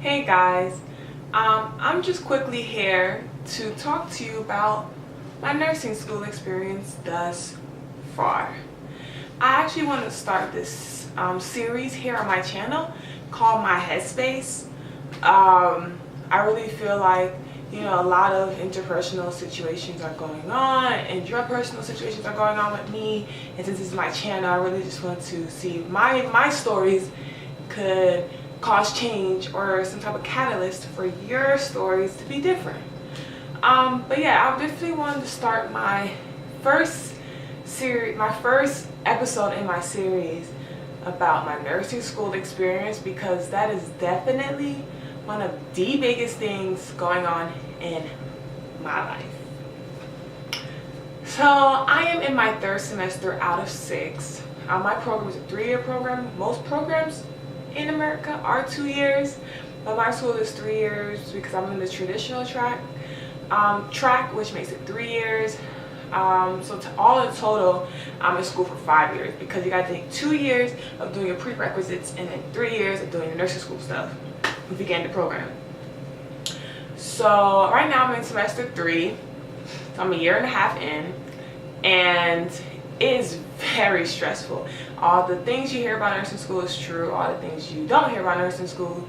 Hey guys, I'm just quickly here to talk to you about my nursing school experience thus far. I actually want to start this series here on my channel called my Headspace. I really feel like, a lot of interpersonal situations are going on and your personal situations are going on with me, and since this is my channel, I really just want to see if my stories could cause change or some type of catalyst for your stories to be different. But yeah, I definitely wanted to start my first episode in my series about my nursing school experience, because that is definitely one of the biggest things going on in my life. So I am in my third semester out of 6. My program is a 3-year program. Most programs in America are 2 years, but my school is 3 years because I'm in the traditional track, which makes it 3 years. So all in total, I'm in school for 5 years, because you got to take 2 years of doing your prerequisites and then 3 years of doing your nursing school stuff if you get in the program. So right now I'm in semester 3, so I'm a year and a half in, and it is very stressful. All the things you hear about nursing school is true. All the things you don't hear about nursing school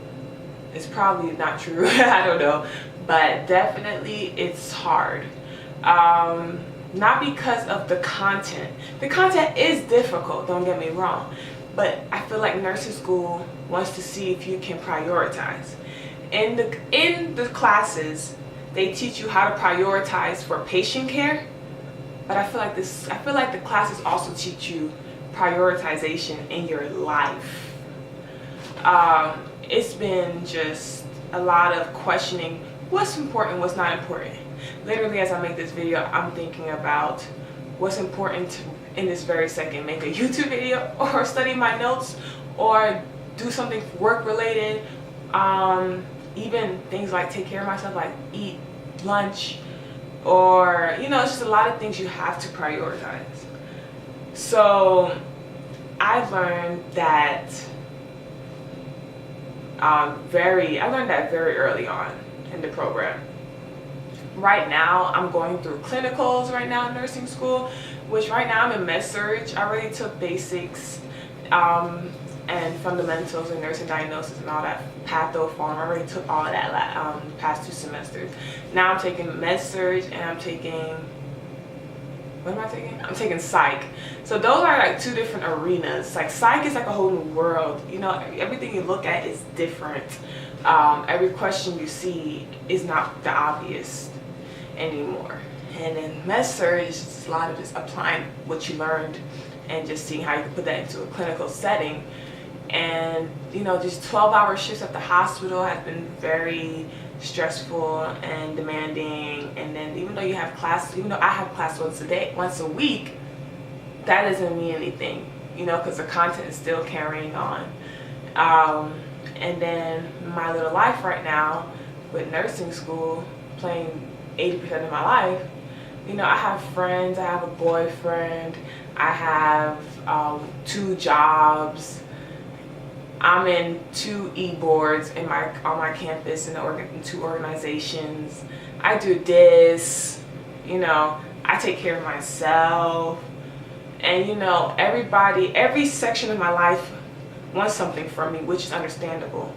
is probably not true. I don't know, but definitely it's hard. Not because of the content. The content is difficult, don't get me wrong, but I feel like nursing school wants to see if you can prioritize. In the classes, they teach you how to prioritize for patient care, but I feel like the classes also teach you prioritization in your life. It's been just a lot of questioning what's important, what's not important. Literally, as I make this video, I'm thinking about what's important in this very second. Make a YouTube video, or study my notes, or do something work related. Even things like take care of myself, like eat lunch, or it's just a lot of things you have to prioritize. So I learned that very early on in the program. Right now I'm going through clinicals right now in nursing school, which right now I'm in med-surg. I already took basics and fundamentals in nursing diagnosis and all that, patho-pharm. I already took all of that past 2 semesters. Now I'm taking med-surg, and I'm taking, what am I taking? I'm taking psych. So those are like 2 different arenas. Like psych is like a whole new world. Everything you look at is different. Every question you see is not the obvious anymore. And then med-surg is just a lot of just applying what you learned and just seeing how you can put that into a clinical setting. And just 12-hour shifts at the hospital has been very stressful and demanding. And then even though I have class once a week, that doesn't mean anything, because the content is still carrying on. And then my little life right now with nursing school playing 80% of my life, I have friends, I have a boyfriend, I have 2 jobs. I'm in 2 e-boards on my campus in 2 organizations. I do this, I take care of myself. And every section of my life wants something from me, which is understandable,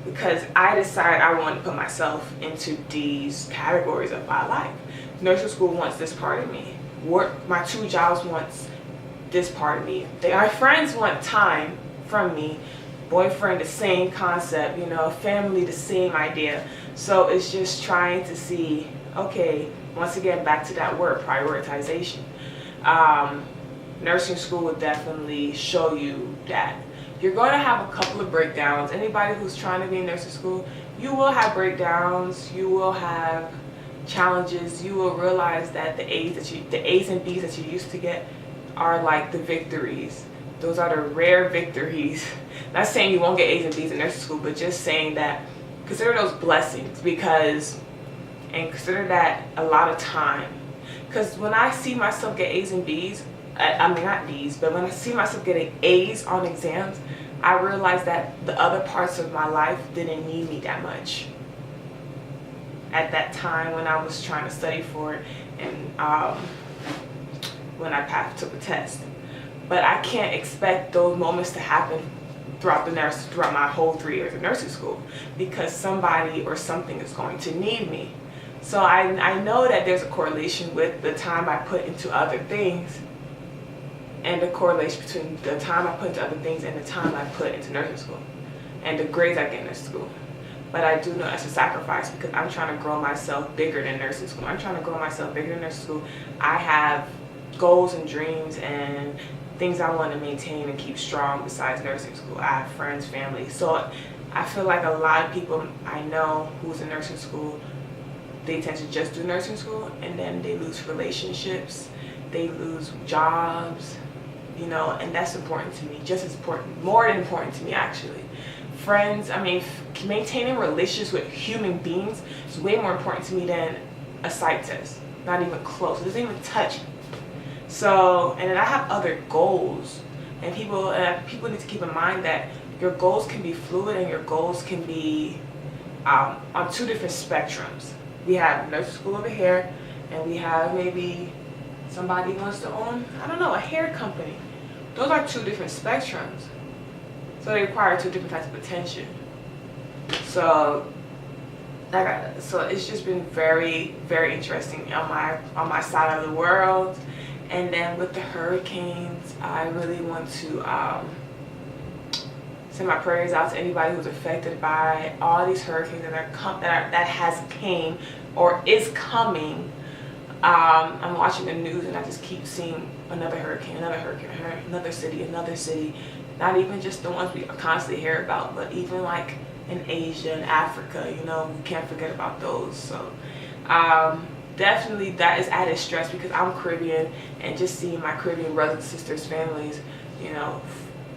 because I decide I want to put myself into these categories of my life. Nursing school wants this part of me. My 2 jobs wants this part of me. My friends want time from me. Boyfriend, the same concept, family, the same idea. So it's just trying to see, okay, once again, back to that word, prioritization. Nursing school will definitely show you that. You're going to have a couple of breakdowns. Anybody who's trying to be in nursing school, you will have breakdowns, you will have challenges, you will realize that the A's and B's that you used to get are like the victories. Those are the rare victories. Not saying you won't get A's and B's in nursing school, but just saying that consider those blessings, and consider that a lot of time. Because when I see myself get A's and B's, I mean not B's, but when I see myself getting A's on exams, I realized that the other parts of my life didn't need me that much at that time when I was trying to study for it, and when I took the test. But I can't expect those moments to happen throughout my whole 3 years of nursing school, because somebody or something is going to need me. So I know that there's a correlation with the time I put into other things, and the correlation between the time I put into other things and the time I put into nursing school, and the grades I get in nursing school. But I do know that's a sacrifice, because I'm trying to grow myself bigger than nursing school. I'm trying to grow myself bigger than nursing school. I have goals and dreams and things I want to maintain and keep strong besides nursing school. I have friends, family. So I feel like a lot of people I know who's in nursing school, they tend to just do nursing school, and then they lose relationships, they lose jobs, you know, and that's important to me, just as important, more than important to me actually. Friends, I mean, maintaining relationships with human beings is way more important to me than a psych test. Not even close. It doesn't even touch me. So, and then I have other goals, and people need to keep in mind that your goals can be fluid, and your goals can be on 2 different spectrums. We have nursing school over here, and we have maybe somebody wants to own, I don't know, a hair company. Those are 2 different spectrums. So they require 2 different types of attention. So it's just been very, very interesting on my side of the world. And then with the hurricanes, I really want to send my prayers out to anybody who's affected by all these hurricanes that has came or is coming. I'm watching the news, and I just keep seeing another hurricane, another city. Not even just the ones we constantly hear about, but even like in Asia and Africa, you know, we can't forget about those. So definitely that is added stress, because I'm Caribbean, and just seeing my Caribbean brothers and sisters, families, you know,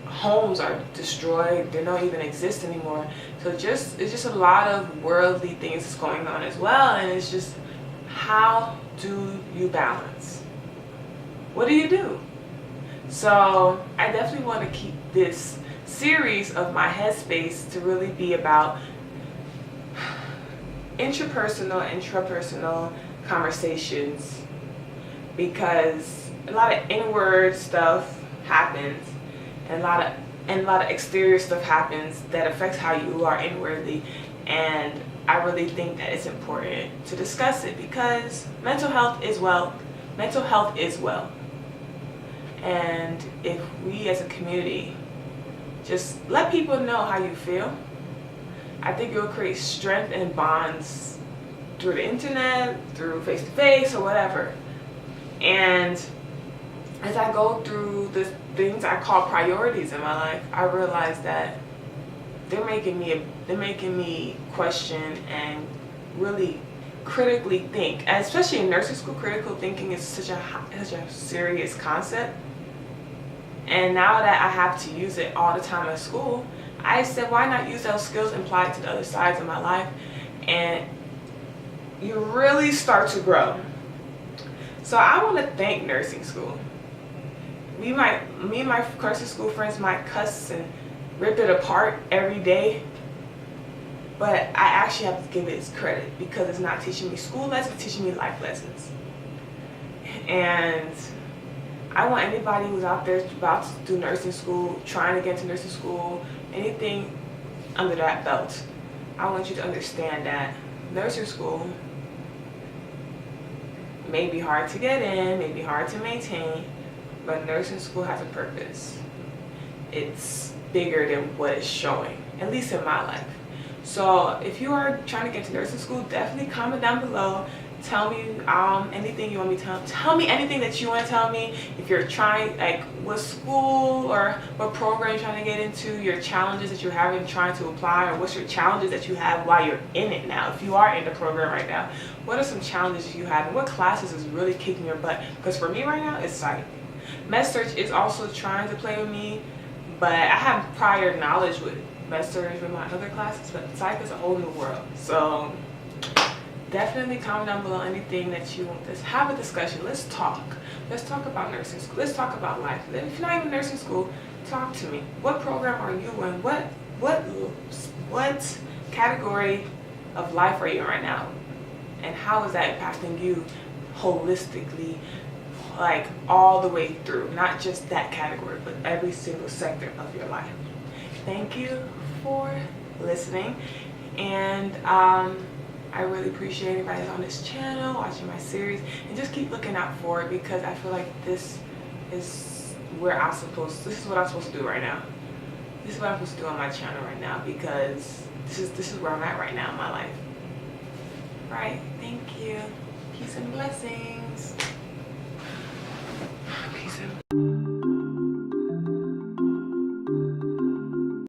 homes are destroyed, they don't even exist anymore. So it's just a lot of worldly things that's going on as well, and it's just, how do you balance? What do you do? So I definitely want to keep this series of my Headspace to really be about intrapersonal conversations, because a lot of inward stuff happens, and a lot of exterior stuff happens that affects how you are inwardly. And I really think that it's important to discuss it, because mental health is wealth. Mental health is wealth. And if we as a community just let people know how you feel, I think it will create strength and bonds through the internet, through face-to-face or whatever. And as I go through the things I call priorities in my life, I realize that they're making me question and really critically think. And especially in nursing school, critical thinking is such a serious concept. And now that I have to use it all the time at school, I said, why not use those skills and apply it to the other sides of my life? And you really start to grow. So I want to thank nursing school. Me and my nursing school friends might cuss and rip it apart every day, but I actually have to give it its credit, because it's not teaching me school lessons, it's teaching me life lessons. And I want anybody who's out there about to do nursing school, trying to get into nursing school, anything under that belt, I want you to understand that nursing school may be hard to get in, may be hard to maintain, but nursing school has a purpose. It's bigger than what it's showing, at least in my life. So if you are trying to get to nursing school, definitely comment down below. Tell me anything you want me to tell me anything that you want to tell me. If you're trying, like, what school or what program you're trying to get into, your challenges that you're having trying to apply, or what's your challenges that you have while you're in it now. If you are in the program right now, what are some challenges you have, and what classes is really kicking your butt? Because for me right now, it's psych. MedSearch is also trying to play with me, but I have prior knowledge with MedSearch with my other classes, but psych is a whole new world. So definitely comment down below anything that you want. Let's have a discussion. Let's talk about nursing school. Let's talk about life. If you're not even in nursing school, talk to me. What program are you in? What category of life are you in right now, and how is that impacting you holistically, like all the way through, not just that category, but every single sector of your life? Thank you for listening, and I really appreciate anybody that's on this channel watching my series, and just keep looking out for it, because I feel like this is what I'm supposed to do right now. This is what I'm supposed to do on my channel right now, because this is where I'm at right now in my life. Right? Thank you. Peace and blessings. Peace and